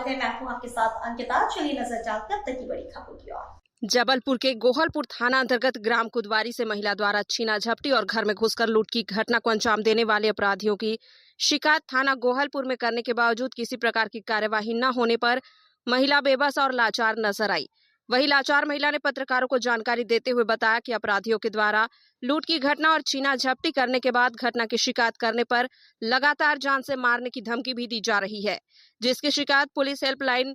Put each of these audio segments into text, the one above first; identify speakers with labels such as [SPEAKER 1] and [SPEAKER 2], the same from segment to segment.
[SPEAKER 1] स्वागत है। मैं हूं आपके साथ अंकिता। चलिए नजर डालते हैं अब तक की बड़ी खबरों की ओर।
[SPEAKER 2] जबलपुर के गोहलपुर थाना अंतर्गत ग्राम कुदवारी से महिला द्वारा छीना झपटी और घर में घुसकर लूट की घटना को अंजाम देने वाले अपराधियों की शिकायत थाना गोहलपुर में करने के बावजूद किसी प्रकार की कार्यवाही न होने पर महिला बेबस और लाचार नजर आई। वही लाचार महिला ने पत्रकारों को जानकारी देते हुए बताया कि अपराधियों के द्वारा लूट की घटना और छीना झपटी करने के बाद घटना की शिकायत करने पर लगातार जान से मारने की धमकी भी दी जा रही है, जिसकी शिकायत पुलिस हेल्पलाइन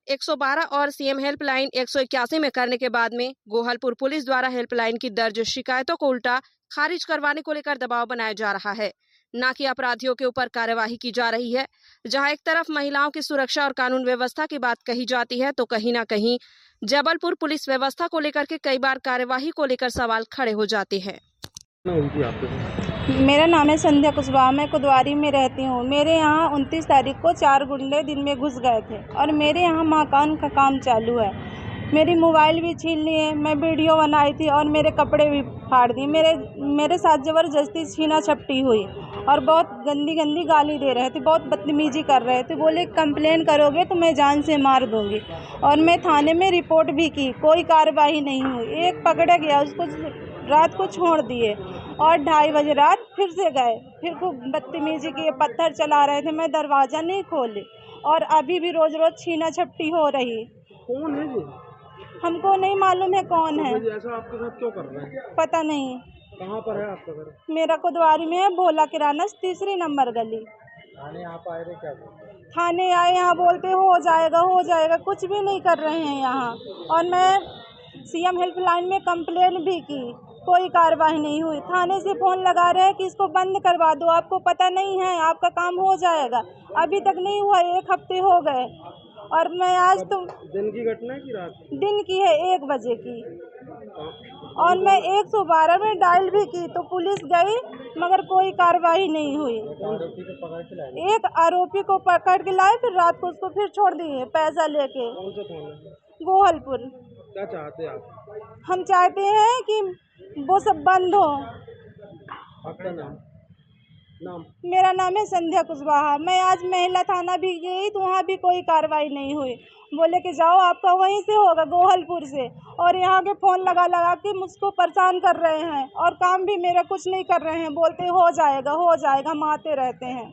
[SPEAKER 2] 112 और सीएम हेल्पलाइन 181 में करने के बाद में गोहलपुर पुलिस द्वारा हेल्पलाइन की दर्ज शिकायतों को उल्टा खारिज करवाने को लेकर दबाव बनाया जा रहा है, न कि अपराधियों के ऊपर कार्यवाही की जा रही है। जहां एक तरफ महिलाओं की सुरक्षा और कानून व्यवस्था की बात कही जाती है, तो कहीं न कहीं जबलपुर पुलिस व्यवस्था को लेकर के कई बार कार्यवाही को लेकर सवाल खड़े हो जाते हैं।
[SPEAKER 3] मेरा नाम है संध्या कुशवाहा। मैं कुदवारी में रहती हूँ। मेरे यहाँ 29 तारीख को 4 गुंडे दिन में घुस गए थे और मेरे यहाँ मकान का काम चालू है। मेरी मोबाइल भी छीन लिए, मैं वीडियो बनाई थी और मेरे कपड़े भी फाड़ दिए। मेरे साथ ज़बरदस्ती छीना झपटी हुई और बहुत गंदी गंदी गाली दे रहे थे, बहुत बदतमीजी कर रहे थे। बोले कंप्लेन करोगे तो मैं जान से मार दूँगी। और मैं थाने में रिपोर्ट भी की, कोई कार्रवाई नहीं हुई। एक पकड़ा गया, उसको रात को छोड़ दिए और 2:30 बजे रात फिर से गए, फिर खूब बदतमीजी किए, पत्थर चला रहे थे। मैं दरवाज़ा नहीं खोली और अभी भी रोज़ रोज़ छीना झपटी हो रही।
[SPEAKER 4] कौन है ये?
[SPEAKER 3] हमको नहीं मालूम है कौन है।
[SPEAKER 4] तो ऐसा आपके साथ क्यों कर रहे हैं?
[SPEAKER 3] पता नहीं।
[SPEAKER 4] कहाँ पर है आपका घर?
[SPEAKER 3] मेरा कुदवारी में है, भोला किराना 3 नंबर गली।
[SPEAKER 4] थाने आप आए थे क्या बोलते?
[SPEAKER 3] थाने आए, यहाँ बोलते हो जाएगा, कुछ भी नहीं कर रहे हैं यहाँ। और मैं सीएम हेल्पलाइन में कंप्लेन भी की, कोई कार्रवाई नहीं हुई। थाने से फ़ोन लगा रहे हैं कि इसको बंद करवा दो, आपको पता नहीं है, आपका काम हो जाएगा। अभी तक नहीं हुआ, 1 हफ्ते हो गए। और मैं आज तो
[SPEAKER 4] दिन की घटना है कि रात की?
[SPEAKER 3] दिन की है, 1 बजे की। और मैं 112 में डायल भी की तो पुलिस गई, मगर कोई कार्रवाई नहीं हुई।
[SPEAKER 4] आरोपी को पकड़ के लाए?
[SPEAKER 3] एक आरोपी को पकड़ के लाए, फिर रात को उसको फिर छोड़ दिए पैसा लेके।
[SPEAKER 4] कौन सा थाना है?
[SPEAKER 3] गोहलपुर।
[SPEAKER 4] क्या चाहते हैं आप?
[SPEAKER 3] हम चाहते हैं कि वो सब बंद हो।
[SPEAKER 4] आपका नाम?
[SPEAKER 3] मेरा नाम है संध्या कुशवाहा। मैं आज महिला थाना भी गई तो वहाँ भी कोई कार्रवाई नहीं हुई। बोले कि जाओ, आपका वहीं से होगा, गोहलपुर से। और यहाँ के फ़ोन लगा के मुझको परेशान कर रहे हैं और काम भी मेरा कुछ नहीं कर रहे हैं। बोलते हो जाएगा, हम आते रहते हैं।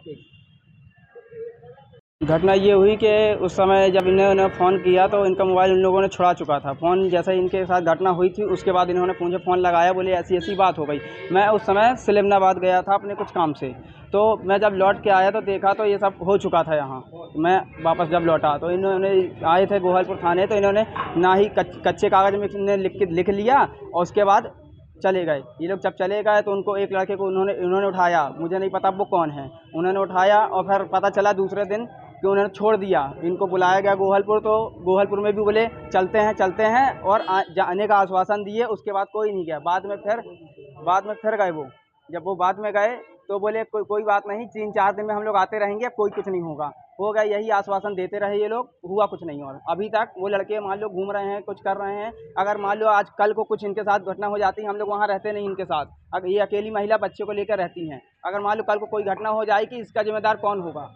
[SPEAKER 5] घटना ये हुई कि उस समय जब इन्होंने फ़ोन किया तो इनका मोबाइल उन लोगों ने छुड़ा चुका था। फ़ोन जैसे इनके साथ घटना हुई थी उसके बाद इन्होंने मुझे फ़ोन लगाया, बोले ऐसी ऐसी बात हो गई। मैं उस समय सिलमनाबाद गया था अपने कुछ काम से, तो मैं जब लौट के आया तो देखा तो ये सब हो चुका था यहाँ। मैं वापस जब लौटा तो इन्होंने आए थे गोहलपुर थाने, तो इन्होंने ना ही कच्चे कागज़ में इन्होंने लिख लिया और उसके बाद चले गए। ये लोग जब चले गए तो उनको एक लड़के को इन्होंने उठाया, मुझे नहीं पता वो कौन है, उन्होंने उठाया और फिर पता चला दूसरे दिन कि उन्होंने छोड़ दिया। इनको बुलाया गया गोहलपुर, तो गोहलपुर में भी बोले चलते हैं और जाने का आश्वासन दिए। उसके बाद कोई नहीं गया। बाद में फिर गए वो। जब वो बाद में गए तो बोले कोई बात नहीं, 3-4 दिन में हम लोग आते रहेंगे, कोई कुछ नहीं होगा। हो गया, यही आश्वासन देते रहे ये लोग, हुआ कुछ नहीं। और अभी तक वो लड़के मान लो घूम रहे हैं, कुछ कर रहे हैं। अगर मान लो आज कल को कुछ इनके साथ घटना हो जाती, हम लोग वहाँ रहते नहीं इनके साथ। अगर ये अकेली महिला बच्चे को लेकर रहती हैं, अगर मान लो कल को कोई घटना हो जाएगी, इसका जिम्मेदार कौन होगा?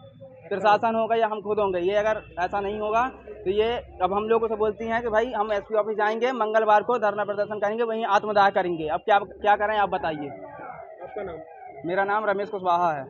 [SPEAKER 5] प्रशासन होगा या हम खुद होंगे? ये अगर ऐसा नहीं होगा तो ये अब हम लोगों से बोलती हैं कि भाई हम एसपी ऑफिस जाएंगे, मंगलवार को धरना प्रदर्शन करेंगे, वहीं आत्मदाह करेंगे। अब क्या करें आप बताइए।
[SPEAKER 4] आपका नाम?
[SPEAKER 5] मेरा नाम रमेश कुशवाहा है।